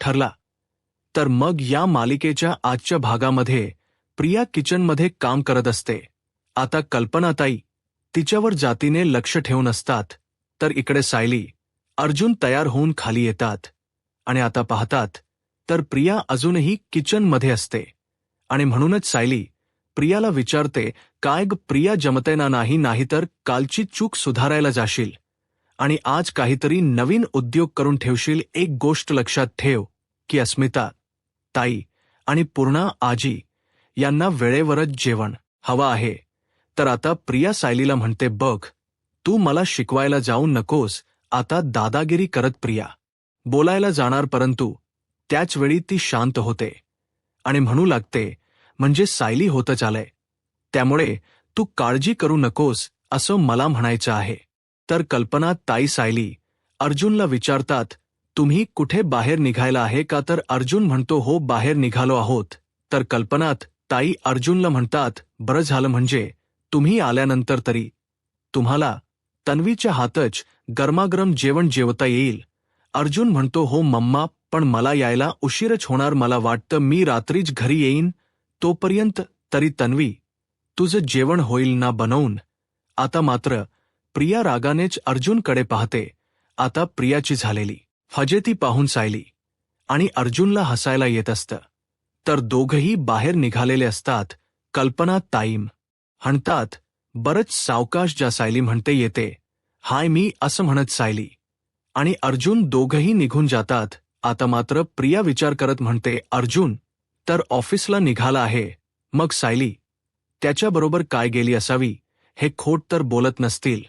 ठरला. तर मग या मालिकेच्या आजच्या भागामध्ये प्रिया किचनमध्ये काम करत असते. आता कल्पनाताई तिच्यावर जातीने लक्ष ठेवून असतात. तर इकडे सायली, अर्जुन तयार होऊन खाली येतात आणि आता पाहतात तर प्रिया अजूनही किचनमध्ये असते. आणि म्हणूनच सायली प्रियाला विचारते, काय ग प्रिया, जमतंय ना? नाहीतर कालची चूक सुधारायला जाशील आणि आज काहीतरी नवीन उद्योग करून ठेवशील. एक गोष्ट लक्षात ठेव की अस्मिता ताई आणि पूर्णा आजी यांना वेळेवरच जेवण हवं आहे. तर आता प्रिया सायलीला म्हणते, बघ, तू मला शिकवायला जाऊ नकोस. आता दादागिरी करत प्रिया बोलायला जाणार, परंतु त्याचवेळी ती शांत होते आणि म्हणू लागते, म्हणजे सायली होतच आलंय, त्यामुळे तू काळजी करू नकोस असं मला म्हणायचं आहे. तर कल्पना ताई सायली अर्जुनला विचारतात, तुम्ही कुठे बाहेर निघायला आहे का? तर अर्जुन म्हणतो, हो, बाहेर निघालो आहोत. तर कल्पनात ताई अर्जुनला म्हणतात, बरं झालं, म्हणजे तुम्ही आल्यानंतर तरी तुम्हाला तन्वीच्या हातच गरमागरम जेवण जेवता येईल. अर्जुन म्हणतो, हो मम्मा, पण मला यायला उशीरच होणार. मला वाटतं मी रात्रीच घरी येईन. तोपर्यंत तरी तन्वी तुझं जेवण होईल ना बनवून? आता मात्र प्रिया रागानेच अर्जुनकडे पाहते. आता प्रियाची झालेली फजिती पाहून सायली आणि अर्जुनला हसायला येत असतं. तर दोघंही बाहेर निघालेले असतात. कल्पना ताईम म्हणतात, बरंच सावकाश जा. सायली म्हणते, येते. हाय मी, असं म्हणत सायली आणि अर्जुन दोघंही निघून जातात. आता मात्र प्रिया विचार करत म्हणते, अर्जुन तर ऑफिसला निघाला आहे, मग सायली त्याच्याबरोबर काय गेली असावी? हे खोट तर बोलत नसतील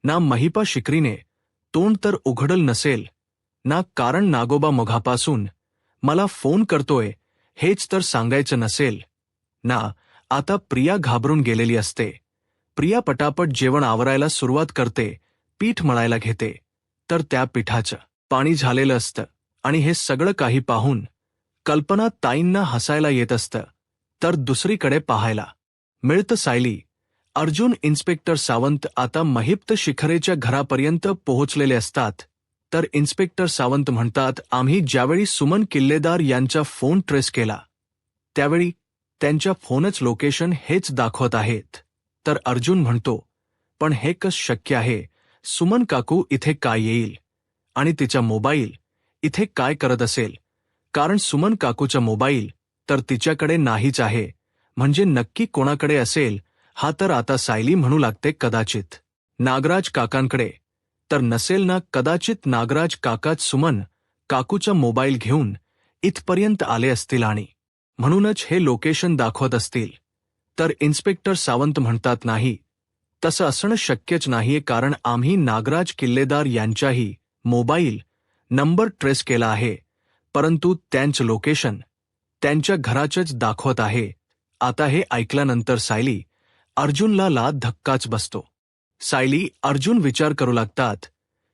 ना? महिपा शिकरीने तोंड तर उघडल नसेल ना? कारण नागोबा मघापासून मला फोन करतोय हेच तर सांगायचं नसेल ना? आता प्रिया घाबरून गेलेली असते. प्रिया पटापट जेवण आवरायला सुरुवात करते. पीठ मळायला घेते. तर त्या पिठाचं पाणी झालेलं असतं आणि हे सगळं काही पाहून कल्पना ताईंना हसायला येत असतं. तर दुसरीकडे पाहायला मिळतं सायली, अर्जुन, इन्स्पेक्टर सावंत आता महिप्त शिखरेच्या घरापर्यंत पोहोचलेले असतात. तर इन्स्पेक्टर सावंत म्हणतात, आम्ही ज्यावेळी सुमन किल्लेदार यांचा फोन ट्रेस केला त्यावेळी त्यांच्या फोनच लोकेशन हेच दाखवत आहेत. तर अर्जुन म्हणतो, पण हे कसं शक्य आहे? सुमन काकू इथे काय येईल आणि तिचा मोबाईल इथे काय करत असेल? कारण सुमन काकूचा मोबाईल तर तिच्याकडे नाहीच आहे, म्हणजे नक्की कोणाकडे असेल? हा तर आता सायली म्हणू लागते, कदाचित नागराज काकांकडे तर नसेल ना? कदाचित नागराज काकाच सुमन काकूचा मोबाईल घेऊन इथपर्यंत आले असतील आणि म्हणूनच हे लोकेशन दाखवत असतील. तर इन्स्पेक्टर सावंत म्हणतात, नाही, तसं असणं शक्यच नाहीये, कारण आम्ही नागराज किल्लेदार यांचाही मोबाईल नंबर ट्रेस केला आहे, परंतु त्यांचं लोकेशन त्यांच्या घराचंच दाखवत आहे. आता हे ऐकल्यानंतर सायली अर्जुनला लाद धक्काच बसतो. सायली अर्जुन विचार करू लागतात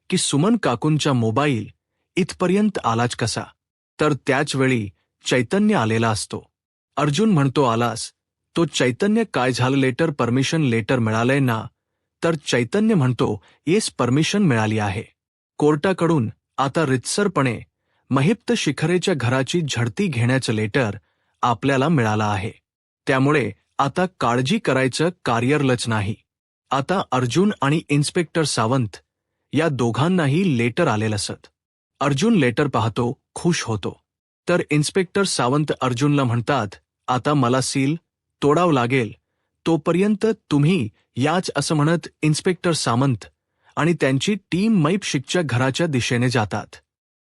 की सुमन काकूंचा मोबाईल इथपर्यंत आलाच कसा? तर त्याचवेळी चैतन्य आलेला असतो. अर्जुन म्हणतो, आलास? तो चैतन्य, काय झालं? लेटर, परमिशन लेटर मिळालंय ना? तर चैतन्य म्हणतो, येस, परमिशन मिळाली आहे कोर्टाकडून. आता रितसरपणे महिप्त शिखरेच्या घराची झडती घेण्याचं लेटर आपल्याला मिळालं आहे, त्यामुळे आता काळजी करायचं कार्यरलच नाही. आता अर्जुन आणि इन्स्पेक्टर सावंत या दोघांनाही लेटर आलेलं असत. अर्जुन लेटर पाहतो, खुश होतो. तर इन्स्पेक्टर सावंत अर्जुनला म्हणतात, आता मला सील तोडावं लागेल, तोपर्यंत तुम्ही याच, असं म्हणत इन्स्पेक्टर सावंत आणि त्यांची टीम मैपशिकच्या घराच्या दिशेने जातात.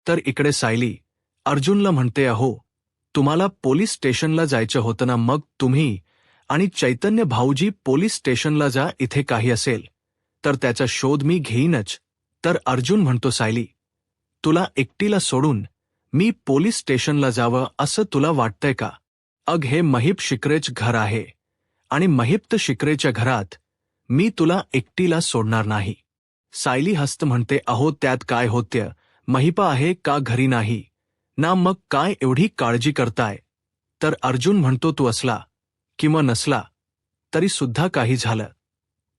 तर इकडे सायली अर्जुनला म्हणते, अहो, तुम्हाला पोलीस स्टेशनला जायचं होतं ना? मग तुम्ही आणि चैतन्य भाऊजी पोलीस स्टेशनला जा. इथे काही असेल तर त्याचा शोध मी घेईनच. तर अर्जुन म्हणतो, सायली, तुला एकटीला सोडून मी पोलीस स्टेशनला जावं असं तुला वाटतंय का? अग, हे महिप शिकरेच घर आहे आणि महिप्त शिकरेच्या घरात मी तुला एकटीला सोडणार नाही. सायली हस्त म्हणते, अहो, त्यात काय होत्य? महिपा आहे का घरी? नाही ना? मग काय एवढी काळजी करताय? तर अर्जुन म्हणतो, तू असला किंवा नसला तरी सुद्धा काही झालं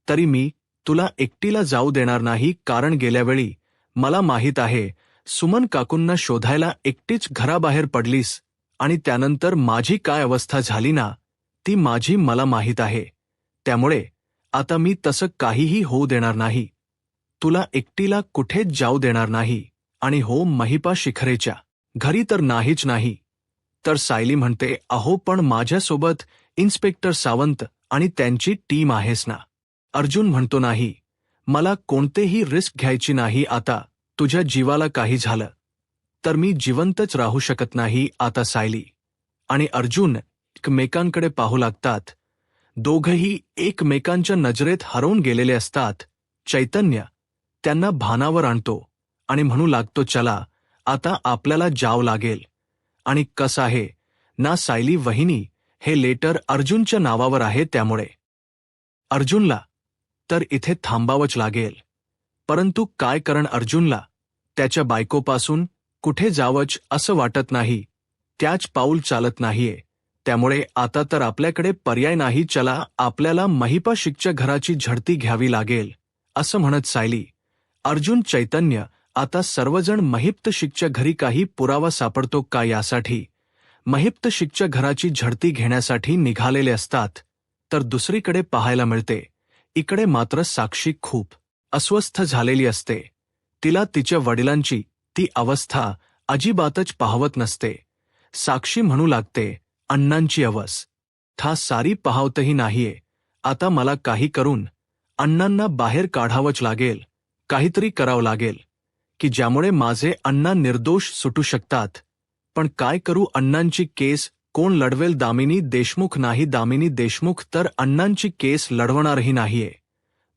तरी मी तुला एकटीला जाऊ देणार नाही, कारण गेल्यावेळी मला माहीत आहे सुमन काकूंना शोधायला एकटीच घराबाहेर पडलीस आणि त्यानंतर माझी काय अवस्था झाली ना, ती माझी मला माहीत आहे. त्यामुळे आता मी तसं काहीही होऊ देणार नाही. तुला एकटीला कुठेच जाऊ देणार नाही. आणि हो, महिपा शिखरेच्या घरी तर नाहीच नाही. तर सायली म्हणते, अहो पण माझ्यासोबत इन्स्पेक्टर सावंत आणि त्यांची टीम आहेस ना. अर्जुन म्हणतो, नाही, मला कोणतेही रिस्क घ्यायची नाही. आता तुझ्या जीवाला काही झालं तर मी जिवंतच राहू शकत नाही आता. सायली आणि अर्जुन एकमेकांकडे पाहू लागतात. दोघंही एकमेकांच्या नजरेत हरवून गेलेले असतात. चैतन्य त्यांना भानावर आणतो आणि म्हणू लागतो, चला आता आपल्याला जावं लागेल. आणि कसं आहे ना सायली वहिनी, हे लेटर अर्जुनच्या नावावर आहे, त्यामुळे अर्जुनला तर इथे थांबावंच लागेल. परंतु काय कारण अर्जुनला त्याच्या बायकोपासून कुठे जावंच असं वाटत नाही. त्याच पाऊल चालत नाहीये. त्यामुळे आता तर आपल्याकडे पर्याय नाही. चला आपल्याला महिपा शिखच्या घराची झडती घ्यावी लागेल, असं म्हणत सायली, अर्जुन, चैतन्य आता सर्वजण महिप्त शिखच्या घरी काही पुरावा सापडतो का यासाठी महिप्त शिखच्या घराची झडती घेण्यासाठी निघालेले असतात. तर दुसरीकडे पाहायला मिळते, इकडे मात्र साक्षी खूप अस्वस्थ झालेली असते. तिला तिच्या वडिलांची ती अवस्था अजिबातच पाहवत नसते. साक्षी म्हणू लागते, अण्णांची अवस्था सारी पाहवतही नाहीये. आता मला काही करून अण्णांना बाहेर काढावंच लागेल. काहीतरी करावं लागेल की ज्यामुळे माझे अण्णा निर्दोष सुटू शकतात. पण काय करू? अण्णांची केस कोण लढवेल? दामिनी देशमुख नाही. दामिनी देशमुख तर अण्णांची केस लढवणारही नाहीये.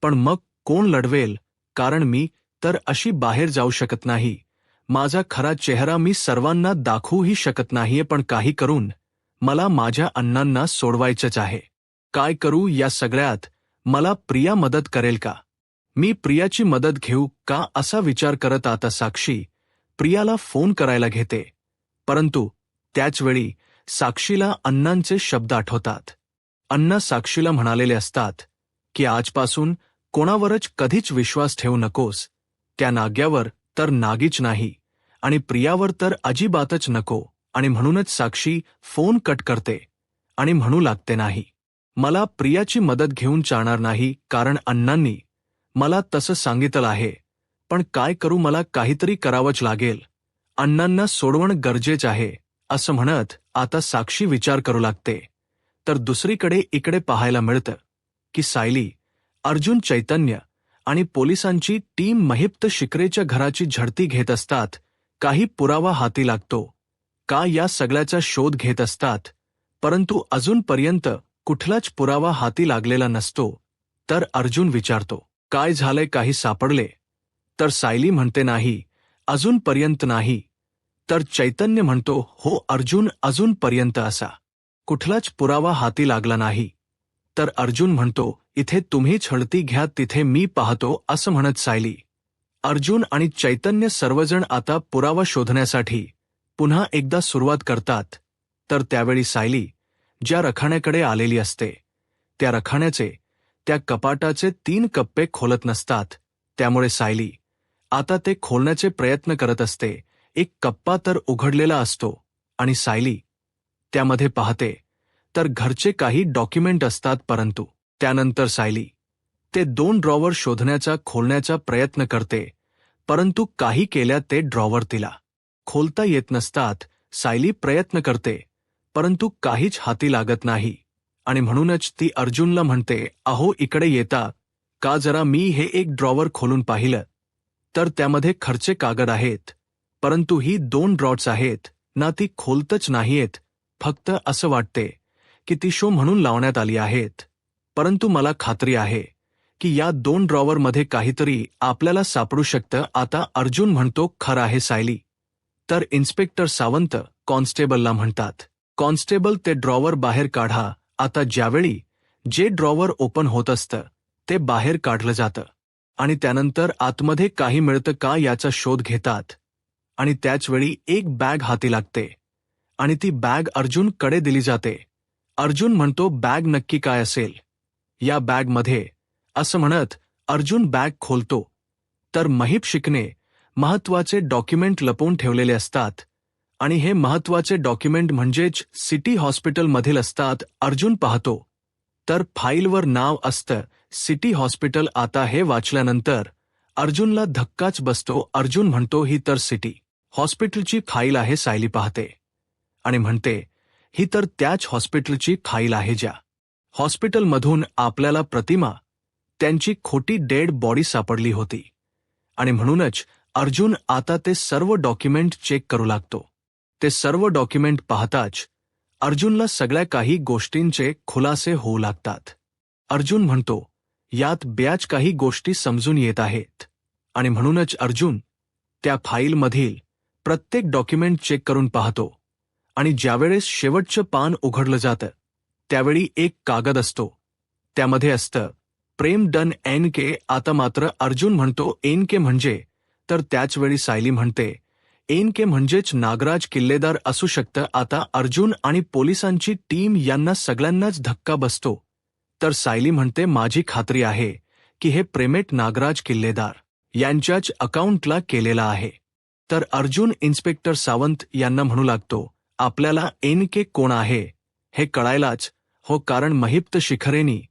पण मग कोण लढवेल? कारण मी तर अशी बाहेर जाऊ शकत नाही. माझा खरा चेहरा मी सर्वांना दाखवूही शकत नाहीये. पण काही करून मला माझ्या अण्णांना सोडवायचंच आहे. काय करू? या सगळ्यात मला प्रिया मदत करेल का? मी प्रियाची मदत घेऊ का असा विचार करत आता साक्षी प्रियाला फोन करायला घेते. परंतु त्याचवेळी साक्षीला अण्णांचे शब्द आठवतात. अण्णा साक्षीला म्हणालेले असतात की आजपासून कोणावरच कधीच विश्वास ठेवू नकोस. त्या नाग्यावर तर नागीच नाही आणि प्रियावर तर अजिबातच नको. आणि म्हणूनच साक्षी फोन कट करते आणि म्हणू लागते, नाही, मला प्रियाची मदत घेऊन चालणार नाही, कारण अण्णांनी मला तसं सांगितलं आहे. पण काय करू? मला काहीतरी करावंच लागेल. अण्णांना सोडवणं गरजेचं आहे, असं म्हणत आता साक्षी विचार करू लागते. तर दुसरीकडे इकडे पाहायला मिळतं की सायली, अर्जुन, चैतन्य आणि पोलिसांची टीम महिप्त शिखरेच्या घराची झडती घेत असतात. काही पुरावा हाती लागतो का या सगळ्याचा शोध घेत असतात. परंतु अजूनपर्यंत कुठलाच पुरावा हाती लागलेला नसतो. तर अर्जुन विचारतो, काय झालंय? काही सापडले? तर सायली म्हणते, नाही, अजूनपर्यंत नाही. तर चैतन्य म्हणतो, हो अर्जुन, अजूनपर्यंत असा कुठलाच पुरावा हाती लागला नाही. तर अर्जुन म्हणतो, इथे तुम्हीच झडती घ्या, तिथे मी पाहतो, असं म्हणत सायली, अर्जुन आणि चैतन्य सर्वजण आता पुरावा शोधण्यासाठी पुन्हा एकदा सुरुवात करतात. तर त्यावेळी सायली ज्या रखाण्याकडे आलेली असते त्या रखाण्याचे त्या कपाटाचे 3 कप्पे खोलत नसतात. त्यामुळे सायली आता ते खोलण्याचे प्रयत्न करत असते. एक कप्पा तर उघडलेला असतो आणि सायली त्यामध्ये पाहते तर घरचे काही डॉक्युमेंट असतात. परंतु त्यानंतर सायली ते 2 ड्रॉवर शोधण्याचा खोलण्याचा प्रयत्न करते. परंतु काही केल्या ते ड्रॉवर तिला खोलता येत नसतात. सायली प्रयत्न करते परंतु काहीच हाती लागत नाही. आणि म्हणूनच ती अर्जुनला म्हणते, अहो इकडे येता का जरा? मी हे एक ड्रॉवर खोलून पाहिलं तर त्यामध्ये खर्चे कागद आहेत. परंतु ही 2 ड्रॉट्स आहेत ना, ती खोलतच नाहीयेत. फक्त असं वाटते की ती शो म्हणून लावण्यात आली आहेत. परंतु मला खात्री आहे की या 2 ड्रॉवरमध्ये काहीतरी आपल्याला सापडू शकतं. आता अर्जुन म्हणतो, खरं आहे सायली. तर इन्स्पेक्टर सावंत कॉन्स्टेबलला म्हणतात, कॉन्स्टेबल ते ड्रॉवर बाहेर काढा. आता ज्यावेळी जे ड्रॉवर ओपन होत असतं ते बाहेर काढलं जातं आणि त्यानंतर आतमध्ये काही मिळतं का याचा शोध घेतात. आणि त्याचवेळी एक बॅग हाती लागते आणि ती बॅग अर्जुनकडे दिली जाते. अर्जुन म्हणतो, बॅग नक्की काय असेल या बॅगमध्ये? असं म्हणत अर्जुन बॅग खोलतो तर महिप शिखने महत्त्वाचे डॉक्युमेंट लपवून ठेवलेले असतात आणि हे महत्त्वाचे डॉक्युमेंट म्हणजेच सिटी हॉस्पिटलमधील असतात. अर्जुन पाहतो तर फाईलवर नाव असतं सिटी हॉस्पिटल. आता हे वाचल्यानंतर अर्जुनला धक्काच बसतो. अर्जुन म्हणतो ही तर सिटी हॉस्पिटलची फाईल आहे. सायली पाहते आणि म्हणते ही तर त्याच हॉस्पिटलची फाईल आहे ज्या हॉस्पिटलमधून आपल्याला प्रतिमा त्यांची खोटी डेड बॉडी सापडली होती. आणि म्हणूनच अर्जुन आता ते सर्व डॉक्युमेंट चेक करू लागतो. ते सर्व डॉक्युमेंट पाहताच अर्जुनला सगळ्या काही गोष्टींचे खुलासे होऊ लागतात. अर्जुन म्हणतो यात बऱ्याच काही गोष्टी समजून येत आहेत. आणि म्हणूनच अर्जुन त्या फाईलमधील प्रत्येक डॉक्युमेंट चेक करून पाहतो. आणि ज्यावेळेस शेवटचं पान उघडलं जातं त्यावेळी एक कागद असतो. त्यामध्ये असतं प्रेम डन NK. आता मात्र अर्जुन म्हणतो NK म्हणजे, तर त्याचवेळी सायली म्हणते NK म्हणजेच नागराज किल्लेदार असू शकतं. आता अर्जुन आणि पोलिसांची टीम यांना सगळ्यांनाच धक्का बसतो. तर सायली म्हणते माझी खात्री आहे की हे पेमेंट नागराज किल्लेदार यांच्याच अकाउंटला केलेला आहे. तर अर्जुन इन्स्पेक्टर सावंत यांना म्हणू लागतो आपल्याला NK कोण आहे हे कळायलाच हो, कारण महिप्त शिखरेनी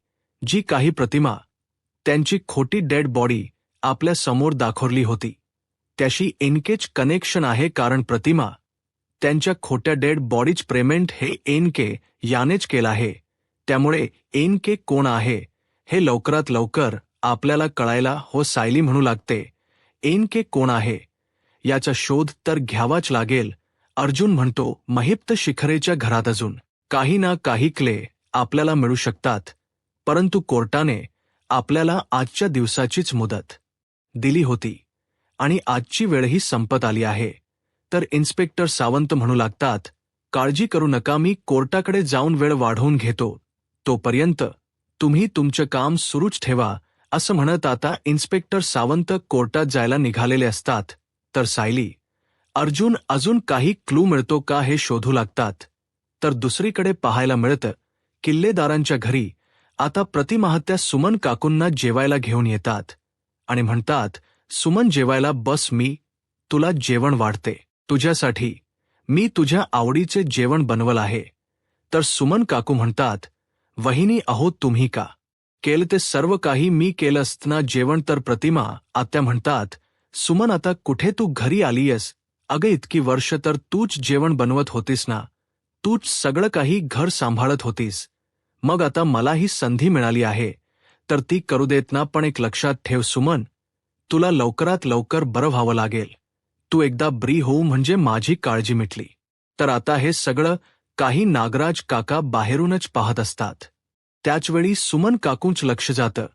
जी काही प्रतिमा त्यांची खोटी डेड बॉडी आपल्या समोर दाखवली होती त्याशी NKच कनेक्शन आहे. कारण प्रतिमा त्यांच्या खोट्या डेड बॉडीच पेमेंट हे NK यानेच केलं आहे. त्यामुळे NK कोण आहे हे लवकरात लवकर आपल्याला कळायला हो. सायली म्हणू लागते NK कोण आहे याचा शोध तर घ्यावाच लागेल. अर्जुन म्हणतो महिप्त शिखरेच्या घरात अजून काही ना काही क्ले आपल्याला मिळू शकतात, परंतु कोर्टाने आपल्याला आजच्या दिवसाचीच मुदत दिली होती आणि आजची वेळही संपत आली आहे. तर इन्स्पेक्टर सावंत म्हणू लागतात काळजी करू नका, मी कोर्टाकडे जाऊन वेळ वाढवून घेतो, तोपर्यंत तुम्ही तुमचं काम सुरूच ठेवा. असं म्हणत आता इन्स्पेक्टर सावंत कोर्टात जायला निघालेले असतात. तर सायली अर्जुन अजून काही क्लू मिळतो का हे शोधू लागतात. तर दुसरीकडे पाहायला मिळतं किल्लेदारांच्या घरी आता प्रतिमाहत्या सुमन काकूंना जेवायला घेऊन येतात आणि म्हणतात सुमन जेवायला बस, मी तुला जेवण वाढते, तुझ्यासाठी मी तुझ्या आवडीचे जेवण बनवलं आहे. तर सुमन काकू म्हणतात वहिनी अहो तुम्ही का केलं ते सर्व काही मी केलं असताना जेवण. तर प्रतिमा आत्या म्हणतात सुमन आता कुठे तू घरी आलीयस, अगं इतकी वर्ष तर तूच जेवण बनवत होतीस ना, तूच सगळं काही घर सांभाळत होतीस, मग आता मला ही संधी मिळाली आहे तर ती करू देत ना. पण एक लक्षात ठेव सुमन, तुला लवकरात लवकर बरं व्हावं लागेल. तू एकदा बरी होऊ म्हणजे माझी काळजी मिटली. तर आता हे सगळं काही नागराज काका बाहेरूनच पाहत असतात. त्याचवेळी सुमन काकूंच लक्ष जातं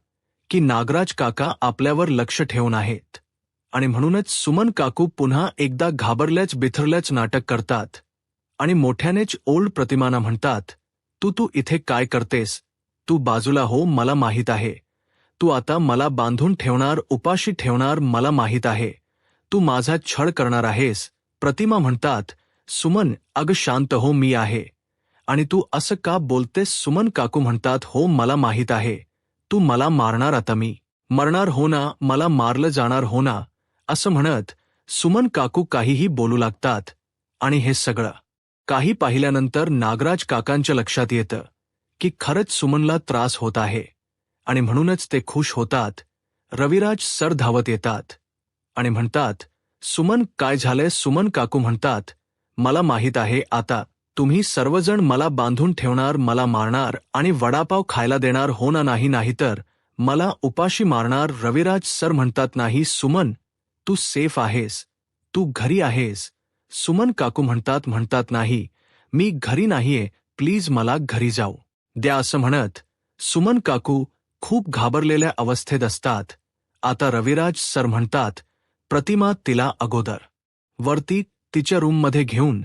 की नागराज काका आपल्यावर लक्ष ठेवून आहेत. आणि म्हणूनच सुमन काकू पुन्हा एकदा घाबरल्याच बिथरल्याच नाटक करतात आणि मोठ्यानेच ओल्ड प्रतिमाना म्हणतात तू इथे काय करतेस, तू बाजूला हो, मला माहीत आहे तू आता मला बांधून ठेवणार, उपाशी ठेवणार, मला माहीत आहे तू माझा छळ करणार आहेस. प्रतिमा म्हणतात सुमन अग शांत हो, मी आहे आणि तू असं का बोलतेस. सुमन काकू म्हणतात हो मला माहीत आहे तू मला मारणार, आता मी मरणार हो ना, मला मारलं जाणार हो ना. असं म्हणत सुमन काकू काहीही बोलू लागतात. आणि हे सगळं काही पाहिल्यानंतर नागराज काकांच्या लक्षात येतं की खरंच सुमनला त्रास होत आहे आणि म्हणूनच ते खुश होतात. रविराज सर धावत येतात आणि म्हणतात सुमन काय झालंय. सुमन काकू म्हणतात मला माहीत आहे आता तुम्ही सर्वजण मला बांधून ठेवणार, मला मारणार आणि वडापाव खायला देणार हो ना, नाही नाहीतर मला उपाशी मारणार. रविराज सर म्हणतात नाही सुमन, तू सेफ आहेस, तू घरी आहेस. सुमन काकू म्हणतात नाही मी घरी नाहीये, प्लीज मला घरी जाऊ द्या. असं म्हणत सुमन काकू खूप घाबरलेल्या अवस्थेत असतात. आता रविराज सर म्हणतात प्रतिमा तिला अगोदर वरती तिच्या रूममध्ये घेऊन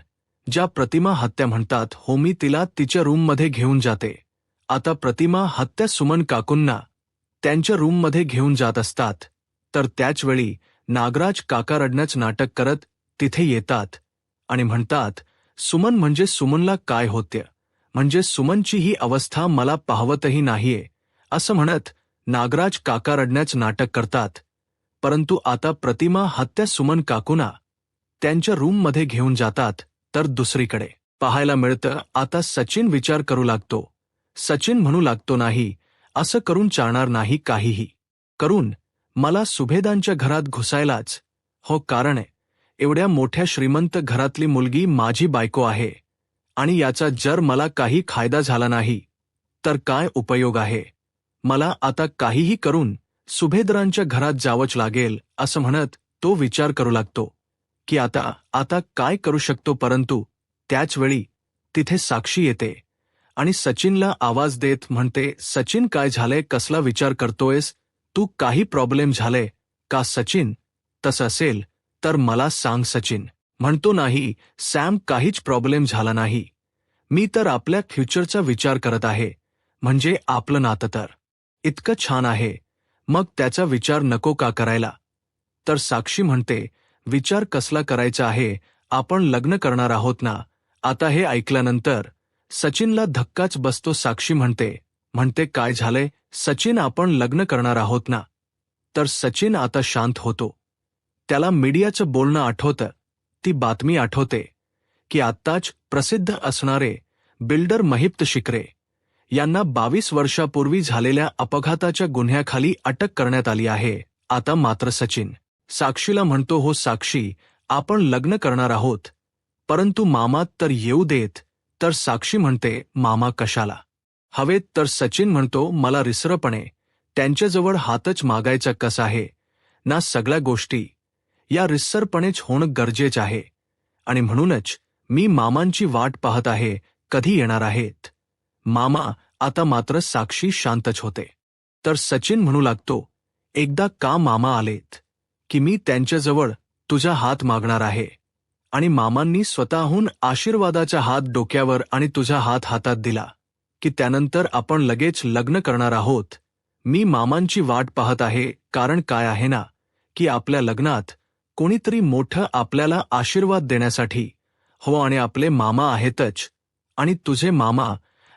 ज्या. प्रतिमा हत्या म्हणतात हो मी तिला तिच्या रूममध्ये घेऊन जाते. आता प्रतिमा हत्या सुमन काकूंना त्यांच्या रूममध्ये घेऊन जात असतात. तर त्याचवेळी नागराज काका रडण्याचं नाटक करत तिथे येतात आणि म्हणतात सुमन म्हणजे सुमनला काय होते, म्हणजे सुमनची ही अवस्था मला पाहवतही नाहीये. असं म्हणत नागराज काका रडण्याचं नाटक करतात. परंतु आता प्रतिमा हत्या सुमन काकूना त्यांच्या रूममध्ये घेऊन जातात. तर दुसरीकडे पाहायला मिळतं आता सचिन विचार करू लागतो. सचिन म्हणू लागतो, नाही, असं करून चालणार नाही, काहीही करून मला सुभेदांच्या घरात घुसायलाच हो, कारण एवढ्या मोठ्या श्रीमंत घरातली मुलगी माझी बायको आहे आणि याचा जर मला काही फायदा झाला नाही तर काय उपयोग आहे. मला आता काहीही करून सुभेदारांच्या घरात जावंच लागेल असं म्हणत तो विचार करू लागतो की आता काय करू शकतो. परंतु त्याच वेळी तिथे साक्षी येते आणि सचिनला आवाज देत म्हणते, सचिन काय झालंय, कसला विचार करतोयस तू, काही प्रॉब्लेम झाले का. सचिन तसं असेल तर मला सांग. सचिन म्हणतो, नाही सॅम, काहीच प्रॉब्लेम झाला नाही, मी तर आपल्या फ्युचरचा विचार करत आहे, म्हणजे आपलं नातं तर इतकं छान आहे, मग त्याचा विचार नको का करायला. तर साक्षी म्हणते, विचार कसला करायचा आहे, आपण लग्न करणार आहोत ना. आता हे ऐकल्यानंतर सचिनला धक्काच बसतो. साक्षी म्हणते काय झालंय सचिन, आपण लग्न करणार आहोत ना. तर सचिन आता शांत होतो. त्याला मीडियाचं बोलणं आठवतं, ती बातमी आठवते की आत्ताच प्रसिद्ध असणारे बिल्डर महिप्त शिकरे यांना 22 वर्षापूर्वी झालेल्या अपघाताच्या गुन्ह्याखाली अटक करण्यात आली आहे. आता मात्र सचिन साक्षीला म्हणतो, हो साक्षी, आपण लग्न करणार आहोत, परंतु मामा तर येऊ देत. तर साक्षी म्हणते, मामा कशाला हवेत. तर सचिन म्हणतो, मला रिसरपणे त्यांच्याजवळ हातच मागायचा कसा आहे ना, सगळ्या गोष्टी या रिसरपणेच होणं गरजेचं आहे आणि म्हणूनच मी मामांची वाट पाहत आहे, कधी येणार आहेत मामा. आता मात्र साक्षी शांतच होते. तर सचिन म्हणू लागतो, एकदा का मामा आलेत की मी त्यांच्याजवळ तुझा हात मागणार आहे आणि मामांनी स्वतःहून आशीर्वादाचा हात डोक्यावर आणि तुझा हात हातात दिला की त्यानंतर आपण लगेच लग्न करणार आहोत. मी मामांची वाट पाहत आहे, कारण काय आहे ना की आपल्या लग्नात कोणीतरी मोठं आपल्याला आशीर्वाद देण्यासाठी हो, आणि आपले मामा आहेतच आणि तुझे मामा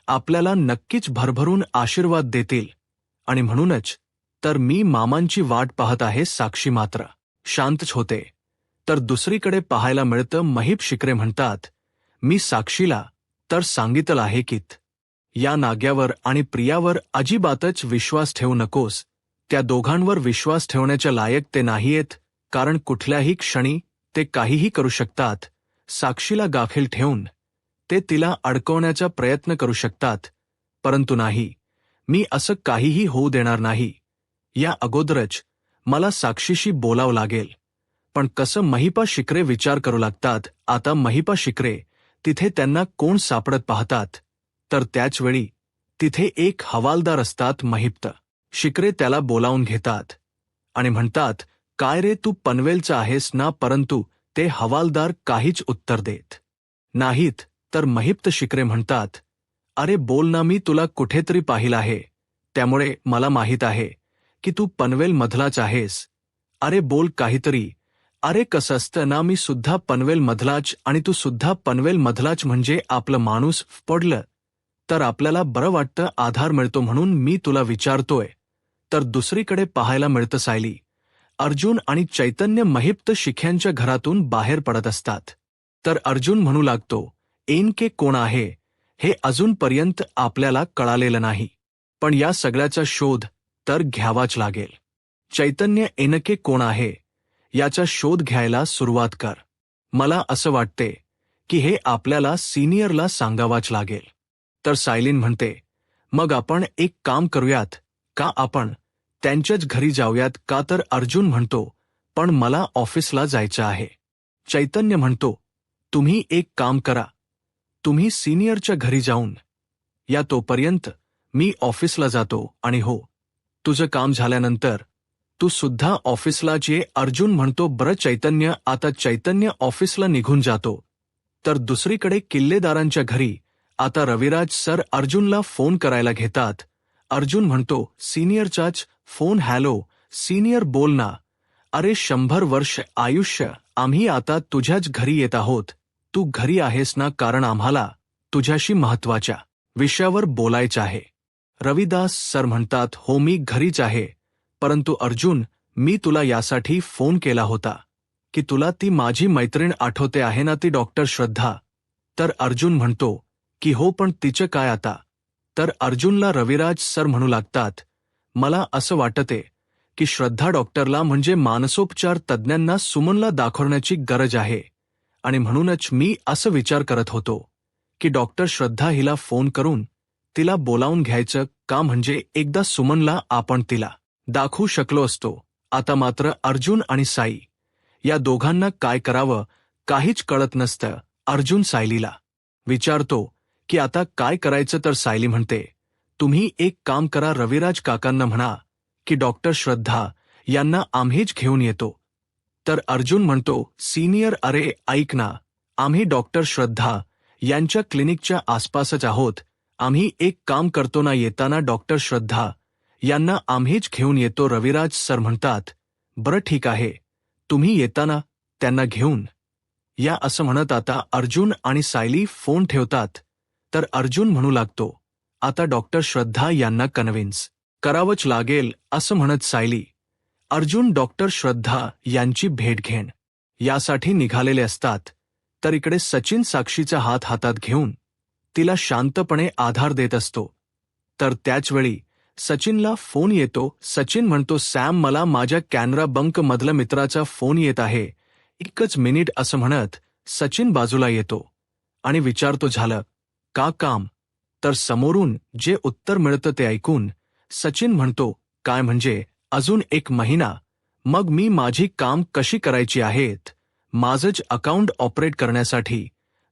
आपल्याला नक्कीच भरभरून आशीर्वाद देतील आणि म्हणूनच तर मी मामांची वाट पाहत आहे. साक्षी मात्र शांतच होते. तर दुसरीकडे पाहायला मिळतं महिप शिकरे म्हणतात, मी साक्षीला तर सांगितलं आहे की या नाग्यावर आणि प्रियावर अजिबातच विश्वास ठेवू नकोस, त्या दोघांवर विश्वास ठेवण्याच्या लायक ते नाहीयेत, कारण कुठल्याही क्षणी ते काहीही करू शकतात. साक्षीला गाफील ठेवून ते तिला अडकवण्याचा प्रयत्न करू शकतात, परंतु नाही, मी असं काहीही होऊ देणार नाही. या अगोदरच मला साक्षीशी बोलावं लागेल. पण कसं, महिपा शिकरे विचार करू लागतात. आता महिपा शिकरे तिथे त्यांना कोण सापडत पाहतात, तर त्याच वेळी तिथे एक हवालदार असतात. महिप्त शिकरे त्याला बोलावून घेतात आणि म्हणतात, काय रे, तू पनवेलचा आहेस ना. परंतु ते हवालदार काहीच उत्तर देत नाहीत. तर महिप्त शिकरे म्हणतात, अरे बोल ना, मी तुला कुठेतरी पाहिलं आहे, त्यामुळे मला माहीत आहे की तू पनवेल मधलाच आहेस. अरे बोल काहीतरी. अरे कसं असतं ना, मी सुद्धा पनवेल मधलाच आणि तू सुद्धा पनवेल मधलाच, म्हणजे आपलं माणूस पडलं तर आपल्याला बरं वाटतं, आधार मिळतो, म्हणून मी तुला विचारतोय. तर दुसरीकडे पाहायला मिळतं सायली, अर्जुन आणि चैतन्य महिप्त शिख्यांच्या घरातून बाहेर पडत असतात. तर अर्जुन म्हणू लागतो, एनके कोण आहे हे अजूनपर्यंत आपल्याला कळालेलं नाही, पण या सगळ्याचा शोध तर घ्यावाच लागेल. चैतन्य एनके कोण आहे याचा शोध घ्यायला सुरुवात कर. मला असं वाटते की हे आपल्याला सिनियरला सांगावाच लागेल. तर सायलीन म्हणते, मग आपण एक काम करूयात का, आपण त्यांच्याच घरी जाऊयात का. तर अर्जुन म्हणतो, पण मला ऑफिसला जायचं आहे. चैतन्य म्हणतो, तुम्ही एक काम करा, तुम्ही सिनियरच्या घरी जाऊन या, तोपर्यंत मी ऑफिसला जातो आणि हो, तुझं काम झाल्यानंतर तू सुद्धा ऑफिसला ये. अर्जुन म्हणतो, बरं चैतन्य. आता चैतन्य ऑफिसला निघून जातो. तर दुसरीकडे किल्लेदारांच्या घरी आता रविराज सर अर्जुनला फोन करायला घेतात. अर्जुन म्हणतो, सिनियरचाच फोन. हॅलो सिनियर, बोल ना. अरे 100 वर्ष आयुष्य, आम्ही आता तुझ्याच घरी येत आहोत, तू घरी आहेस ना, कारण आम्हाला तुझ्याशी महत्वाच्या विषयावर बोलायचं आहे. रविदास सर म्हणतात, हो मी घरीच आहे, परंतु अर्जुन मी तुला यासाठी फोन केला होता की तुला ती माझी मैत्रीण आठवते आहे ना, ती डॉक्टर श्रद्धा. तर अर्जुन म्हणतो की हो, पण तिचं काय आता? तर अर्जुनला रविराज सर म्हणू लागतात, मला असं वाटते की श्रद्धा डॉक्टरला म्हणजे मानसोपचार तज्ज्ञांना सुमनला दाखवण्याची गरज आहे, आणि म्हणूनच मी असं विचार करत होतो की डॉक्टर श्रद्धा हिला फोन करून तिला बोलावून घ्यायचं का, म्हणजे एकदा सुमनला आपण तिला दाखवू शकलो असतो. आता मात्र अर्जुन आणि साई या दोघांना काय करावं काहीच कळत नसतं. अर्जुन सायलीला विचारतो की आता काय करायचं, तर सायली म्हणते, तुम्ही एक काम करा, रविराज काकांना म्हणा की डॉक्टर श्रद्धा यांना आम्हीच घेऊन येतो. तर अर्जुन म्हणतो, सीनियर, अरे ऐक ना, आम्ही डॉक्टर श्रद्धा यांच्या क्लिनिकच्या आसपासच आहोत. आम्ही एक काम करतो ना, येताना डॉक्टर श्रद्धा यांना आम्हीच घेऊन येतो. रविराज सर म्हणतात, बरं ठीक आहे, तुम्ही येताना त्यांना घेऊन या असं म्हणत आता अर्जुन आणि सायली फोन ठेवतात. तर अर्जुन म्हणू लागतो, आता डॉक्टर श्रद्धा यांना कन्व्हिन्स करावंच लागेल असं म्हणत सायली अर्जुन डॉक्टर श्रद्धा यांची भेट घेण यासाठी निघालेले असतात. तर इकडे सचिन साक्षीचा हात हातात घेऊन तिला शांतपणे आधार देत असतो. तर त्याचवेळी सचिनला फोन येतो. सचिन म्हणतो, सॅम, मला माझ्या कॅनरा बंक मधल्या मित्राचा फोन येत आहे, एकच मिनिट असं म्हणत सचिन बाजूला येतो आणि विचारतो, झालं का काम? तर समोरून जे उत्तर मिळतं ते ऐकून सचिन म्हणतो, काय म्हणजे अजून 1 महिना? मग मी माझी काम कशी करायची आहेत? माझंच अकाउंट ऑपरेट करण्यासाठी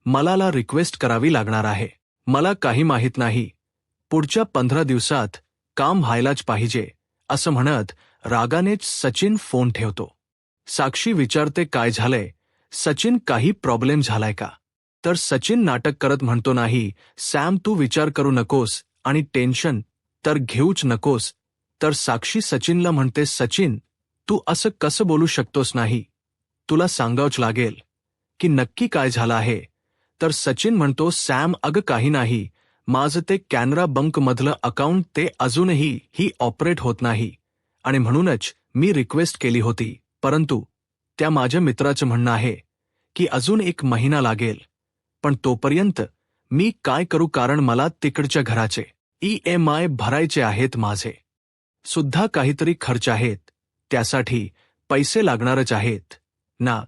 मला रिक्वेस्ट करावी लागणार आहे. मला काही माहीत नाही, पुढच्या 15 दिवसात काम व्हायलाच पाहिजे असं म्हणत रागानेच सचिन फोन ठेवतो. साक्षी विचारते, काय झालंय सचिन, काही प्रॉब्लेम झालाय का? तर सचिन नाटक करत म्हणतो, नाही सॅम, तू विचार करू नकोस आणि टेन्शन तर घेऊच नकोस. तर साक्षी सचिनला म्हणते, सचिन, तू असं कसं बोलू शकतोस? नाही, तुला सांगावंच लागेल की नक्की काय झालं आहे. तर सचिन म्हणतो, सॅम, अगं काही नाही, माझं ते कॅनरा बंक मधलं अकाउंट ते अजूनही ऑपरेट होत नाही, आणि म्हणूनच मी रिक्वेस्ट केली होती, परंतु त्या माझ्या मित्राचं म्हणणं आहे की अजून 1 महिना लागेल. पण तोपर्यंत मी काय करू, कारण मला तिकडच्या घराचे EMI भरायचे आहेत, माझे सुद्धा काहीतरी खर्च आहेत, त्यासाठी पैसे लागणारच आहेत ना.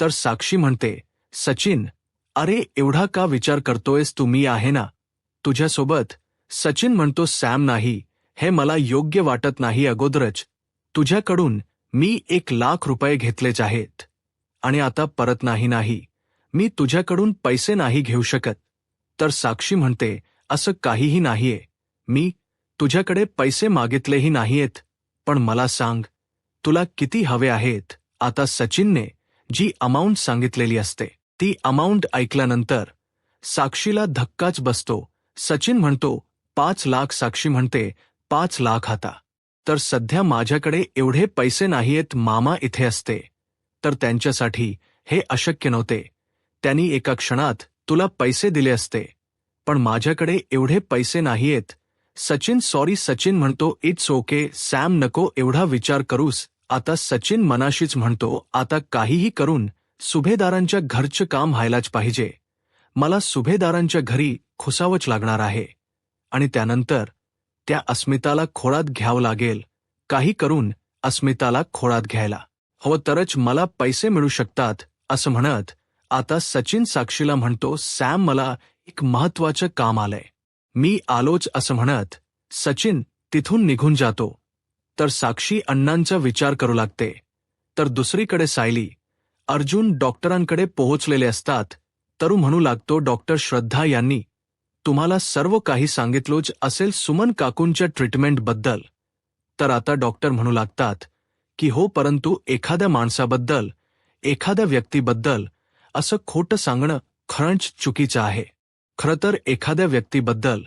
तर साक्षी म्हणते, सचिन, अरे एवढा का विचार करतोयस तू, मी आहे ना तुझ्यासोबत. सचिन म्हणतो, सॅम, नाही, हे मला योग्य वाटत नाही. अगोदरच तुझ्याकडून मी 1 लाख रुपये घेतलेच आहेत आणि आता परत नाही, मी तुझ्याकडून पैसे नाही घेऊ शकत. तर साक्षी म्हणते, असं काहीही नाहीये, मी तुझ्याकडे पैसे मागितलेही नाहीयेत, पण मला सांग, तुला किती हवे आहेत? आता सचिनने जी अमाऊंट सांगितलेली असते ती अमाऊंट ऐकल्यानंतर साक्षीला धक्काच बसतो. सचिन म्हणतो, 5 लाख. साक्षी म्हणते, 5 लाख आता तर सध्या माझ्याकडे एवढे पैसे नाहीयेत. मामा इथे असते तर त्यांच्यासाठी हे अशक्य नव्हते, त्यांनी एका क्षणात तुला पैसे दिले असते, पण माझ्याकडे एवढे पैसे नाहीयेत. सचिन, सॉरी. सचिन म्हणतो, इट्स ओके सॅम, नको एवढा विचार करूस. आता सचिन मनाशीच म्हणतो, आता काहीही करून सुभेदारांच्या घरचं काम व्हायलाच पाहिजे, मला सुभेदारांच्या घरी खुसावंच लागणार आहे, आणि त्यानंतर त्या अस्मिताला खोळात घ्यावं लागेल. काही करून अस्मिताला खोळात घ्यायला हवं, तरच मला पैसे मिळू शकतात असं म्हणत आता सचिन साक्षीला म्हणतो, सॅम, मला एक महत्वाचं काम आलंय, मी आलोच असं म्हणत सचिन तिथून निघून जातो. तर साक्षी अण्णांचा विचार करू लागते. तर दुसरीकडे सायली अर्जुन डॉक्टरांकडे पोहोचलेले असतात. तरू म्हणू लागतो, डॉक्टर श्रद्धा यांनी तुम्हाला सर्व काही सांगितलोच असेल सुमन काकूंच्या ट्रीटमेंटबद्दल. तर आता डॉक्टर म्हणू लागतात की हो, परंतु एखाद्या माणसाबद्दल, एखाद्या व्यक्तीबद्दल असं खोटं सांगणं खरंच चुकीचं आहे. खरं तर एखाद्या व्यक्तीबद्दल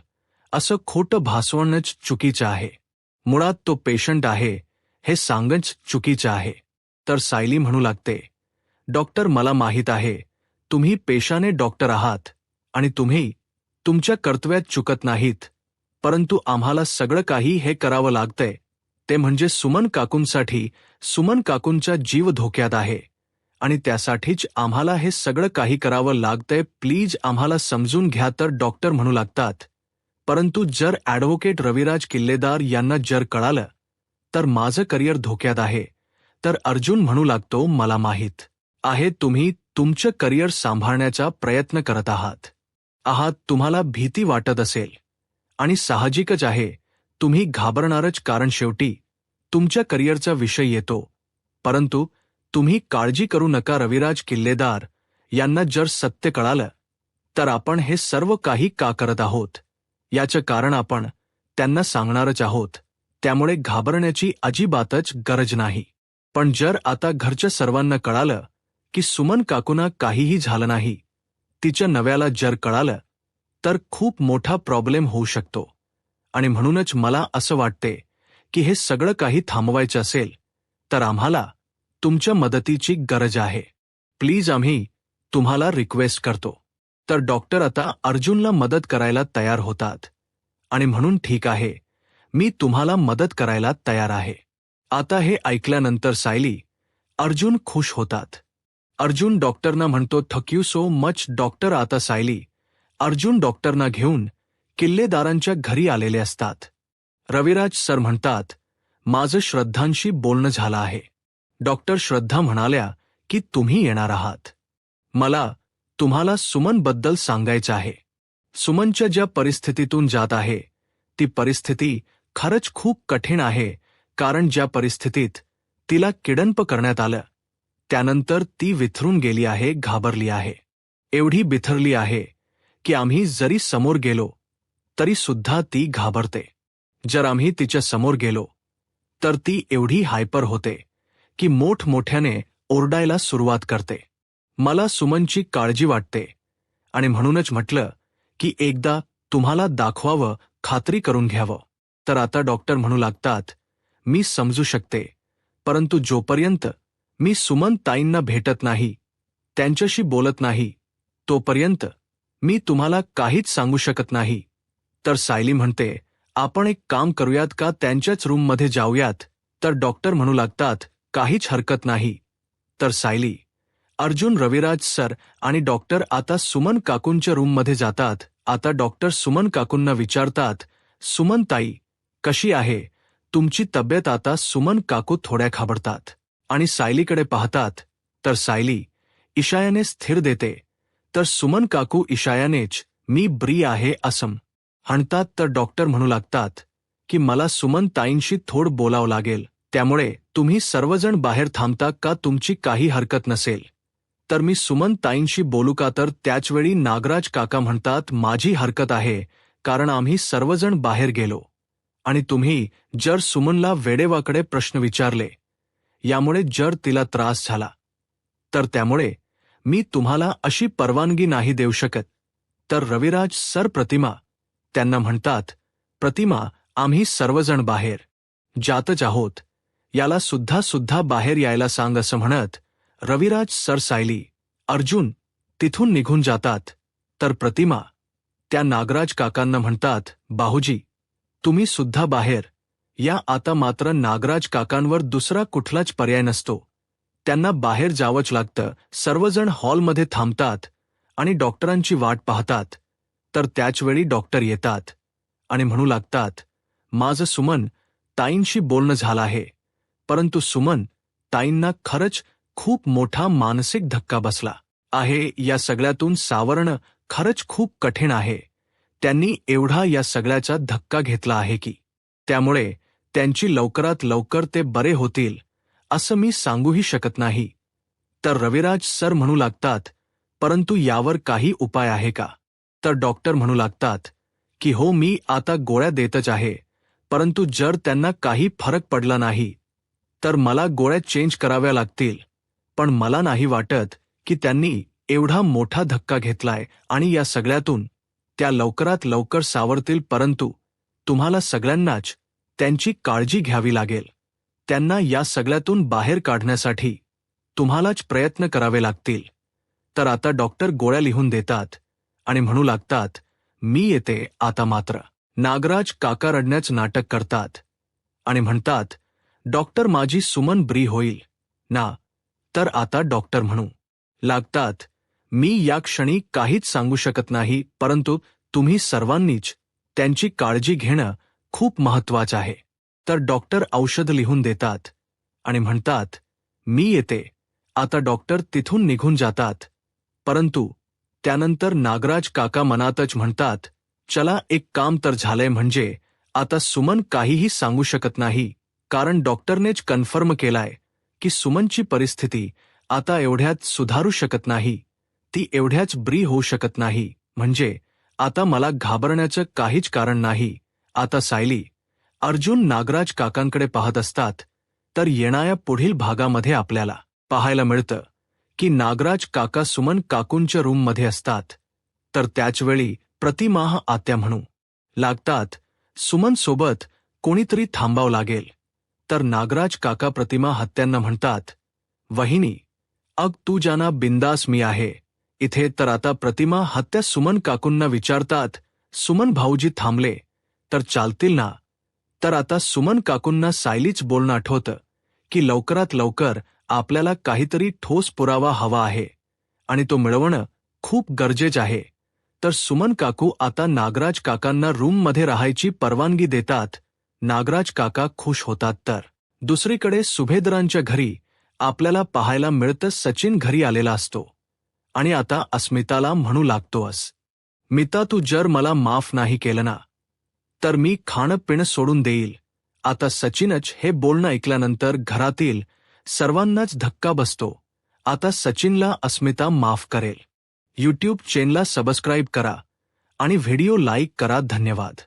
असं खोटं भासवणंच चुकीचं आहे. मुळात तो पेशंट आहे हे सांगणंच चुकीचं आहे. तर सायली म्हणू लागते, डॉक्टर, मला माहीत आहे तुम्ही पेशाने डॉक्टर आहात आणि तुम्ही तुमच्या कर्तव्यात चुकत नाहीत, परंतु आम्हाला सगळं काही हे करावं लागतंय ते म्हणजे सुमन काकूंसाठी. सुमन काकूंचा जीव धोक्यात आहे आणि त्यासाठीच आम्हाला हे सगळं काही करावं लागतंय. प्लीज आम्हाला समजून घ्या. तर डॉक्टर म्हणू लागतात, परंतु जर ॲडव्होकेट रविराज किल्लेदार यांना जर कळालं तर माझं करिअर धोक्यात आहे. तर अर्जुन म्हणू लागतो, मला माहीत आहे तुम्ही तुमचं करिअर सांभाळण्याचा प्रयत्न करत आहात. तुम्हाला भीती वाटत असेल आणि साहजिकच आहे, तुम्ही घाबरणारच, कारण शेवटी तुमच्या करिअरचा विषय येतो. परंतु तुम्ही काळजी करू नका. रविराज किल्लेदार यांना जर सत्य कळालं तर आपण हे सर्व काही का करत आहोत याचं कारण आपण त्यांना सांगणारच आहोत. त्यामुळे घाबरण्याची अजिबातच गरज नाही. पण जर आता घरच्या सर्वांना कळालं की सुमन काकूंना काहीही झालं नाही, तिच्या नव्याला जर कळालं तर खूप मोठा प्रॉब्लेम होऊ शकतो. आणि म्हणूनच मला असं वाटते की हे सगळं काही थांबवायचं असेल तर आम्हाला तुमच्या मदतीची गरज आहे. प्लीज आम्ही तुम्हाला रिक्वेस्ट करतो. तर डॉक्टर आता अर्जुनला मदत करायला तयार होतात आणि म्हणून ठीक आहे, मी तुम्हाला मदत करायला तयार आहे. आता हे ऐकल्यानंतर सायली, अर्जुन खुश होतात. अर्जुन डॉक्टरना म्हणतो, thank you so much doctor. आता सायली, अर्जुन डॉक्टरना घेऊन किल्लेदारांच्या घरी आलेले असतात. रविराज सर म्हणतात, माझं श्रद्धांशी बोलणं झालं आहे. डॉक्टर श्रद्धा म्हणाल्या की तुम्ही येणार आहात. मला तुम्हाला सुमनबद्दल सांगायचं आहे. सुमनच्या ज्या परिस्थितीतून जात आहे ती परिस्थिती खरंच खूप कठीण आहे. कारण ज्या परिस्थितीत तिला किडनप करण्यात आलं त्यानंतर ती विथरून गेली आहे, घाबरली आहे. एवढी बिथरली आहे की आम्ही जरी समोर गेलो तरी सुद्धा ती घाबरते. जर आम्ही तिच्या समोर गेलो तर ती एवढी हायपर होते की मोठमोठ्याने ओरडायला सुरुवात करते. मला सुमनची काळजी वाटते आणि म्हणूनच म्हटलं की एकदा तुम्हाला दाखवावं, खात्री करून घ्यावं. तर आता डॉक्टर म्हणू लागतात, मी समजू शकते, परंतु जोपर्यंत मी सुमन ताईंना भेटत नाही, त्यांच्याशी बोलत नाही, तोपर्यंत मी तुम्हाला काहीच सांगू शकत नाही. तर सायली म्हणते, आपण एक काम करूयात का, त्यांच्याच रूममध्ये जाऊयात. तर डॉक्टर म्हणू लागतात, काहीच हरकत नाही. तर सायली, अर्जुन, रविराज सर आणि डॉक्टर आता सुमन काकूंच्या रूममध्ये जातात. आता डॉक्टर सुमन काकूंना विचारतात, सुमन ताई कशी आहे तुमची तब्येत. आता सुमन काकू थोड्या घाबरतात आणि सायलीकडे पाहतात. तर सायली इशायाने स्थिर देते. तर सुमन काकू इशायानेच मी ब्री आहे असं म्हणतात. तर डॉक्टर म्हणू लागतात की मला सुमन ताईंशी थोडं बोलावं लागेल, त्यामुळे तुम्ही सर्वजण बाहेर थांबता का, तुमची काही हरकत नसेल तर मी सुमन ताईंशी बोलू का. तर त्याचवेळी नागराज काका म्हणतात, माझी हरकत आहे, कारण आम्ही सर्वजण बाहेर गेलो आणि तुम्ही जर सुमनला वेडेवाकडे प्रश्न विचारले, यामुळे जर तिला त्रास झाला तर त्यामुळे मी तुम्हाला अशी परवानगी नाही देऊ शकत. तर रविराज सर प्रतिमा त्यांना म्हणतात, प्रतिमा आम्ही सर्वजण बाहेर जातच आहोत, याला सुद्धा बाहेर यायला सांग. असं म्हणत रविराज सर, सायली, अर्जुन तिथून निघून जातात. तर प्रतिमा त्या नागराज काकांना म्हणतात, बाहूजी तुम्ही सुद्धा बाहेर या आता. मात्र नागराज काकांवर दुसरा कुठलाच पर्याय नसतो, त्यांना बाहेर जावंच लागतं. सर्वजण हॉलमध्ये थांबतात आणि डॉक्टरांची वाट पाहतात. तर त्याचवेळी डॉक्टर येतात आणि म्हणू लागतात, माझं सुमन ताईंशी बोलणं झालं आहे, परंतु सुमन ताईंना खरंच खूप मोठा मानसिक धक्का बसला आहे. या सगळ्यातून सावरणं खरंच खूप कठीण आहे. त्यांनी एवढा या सगळ्याचा धक्का घेतला आहे की त्यामुळे त्यांची लवकरात लवकर ते बरे होतील असं मी सांगूही शकत नाही. तर रविराज सर म्हणू लागतात, परंतु यावर काही उपाय आहे का. तर डॉक्टर म्हणू लागतात की हो, मी आता गोळ्या देतच आहे, परंतु जर त्यांना काही फरक पडला नाही तर मला गोळ्या चेंज कराव्या लागतील. पण मला नाही वाटत की त्यांनी एवढा मोठा धक्का घेतलाय आणि या सगळ्यातून त्या लवकरात लवकर सावरतील. परंतु तुम्हाला सगळ्यांनाच त्यांची काळजी घ्यावी लागेल. त्यांना या सगळ्यातून बाहेर काढण्यासाठी तुम्हालाच प्रयत्न करावे लागतील. तर आता डॉक्टर गोळ्या लिहून देतात आणि म्हणू लागतात, मी येते आता. मात्र नागराज काका रडण्याचं नाटक करतात आणि म्हणतात, डॉक्टर माझी सुमन ब्री होईल ना. तर आता डॉक्टर म्हणू लागतात, मी या क्षणी काहीच सांगू शकत नाही, परंतु तुम्ही सर्वांनीच त्यांची काळजी घेणं खूप महत्वाचं आहे. तर डॉक्टर औषध लिहून देतात आणि म्हणतात, मी येते. आता डॉक्टर तिथून निघून जातात. परंतु त्यानंतर नागराज काका मनातच म्हणतात, चला एक काम तर झालंय, म्हणजे आता सुमन काहीही सांगू शकत नाही, कारण डॉक्टरनेच कन्फर्म केलाय की सुमनची परिस्थिती आता एवढ्यात सुधारू शकत नाही, ती एवढ्याच ब्री होऊ शकत नाही, म्हणजे आता मला घाबरण्याचं काहीच कारण नाही. आता सायली, अर्जुन नागराज काकांकडे पाहत असतात. तर येणाऱ्या पुढील भागामध्ये आपल्याला पाहायला मिळतं की नागराज काका सुमन काकूंच्या रूममध्ये असतात. तर त्याचवेळी प्रतिमा आत्या म्हणू लागतात, सुमन सोबत कोणीतरी थांबावं लागेल. तर नागराज काका प्रतिमा हत्यांना म्हणतात, वहिनी, अग तू जाना बिंदास, मी आहे इथे. तर आता प्रतिमा हत्या सुमन काकूंना विचारतात, सुमन भाऊजी थांबले तर चालतील ना. तर आता सुमन काकूंना सायलीच बोलणं आठवतं की लवकरात लवकर आपल्याला काहीतरी ठोस पुरावा हवा आहे आणि तो मिळवणं खूप गरजेचं आहे. तर सुमन काकू आता नागराज काकांना रूममध्ये राहायची परवानगी देतात. नागराज काका खुश होतात. तर दुसरीकडे सुभेदारांच्या घरी आपल्याला पाहायला मिळतं, सचिन घरी आलेला असतो आणि आता अस्मिताला म्हणू लागतोस, मिता, तू जर मला माफ नाही केलं ना, तर मी खाणं पिणं सोडून देईल. आता सचिनच हे बोलणं ऐकल्यानंतर घरातील सर्वांनाच धक्का बसतो. आता सचिनला अस्मिता माफ करेल. यूट्यूब चॅनलला सबस्क्राईब करा आणि व्हिडिओ लाईक करा. धन्यवाद.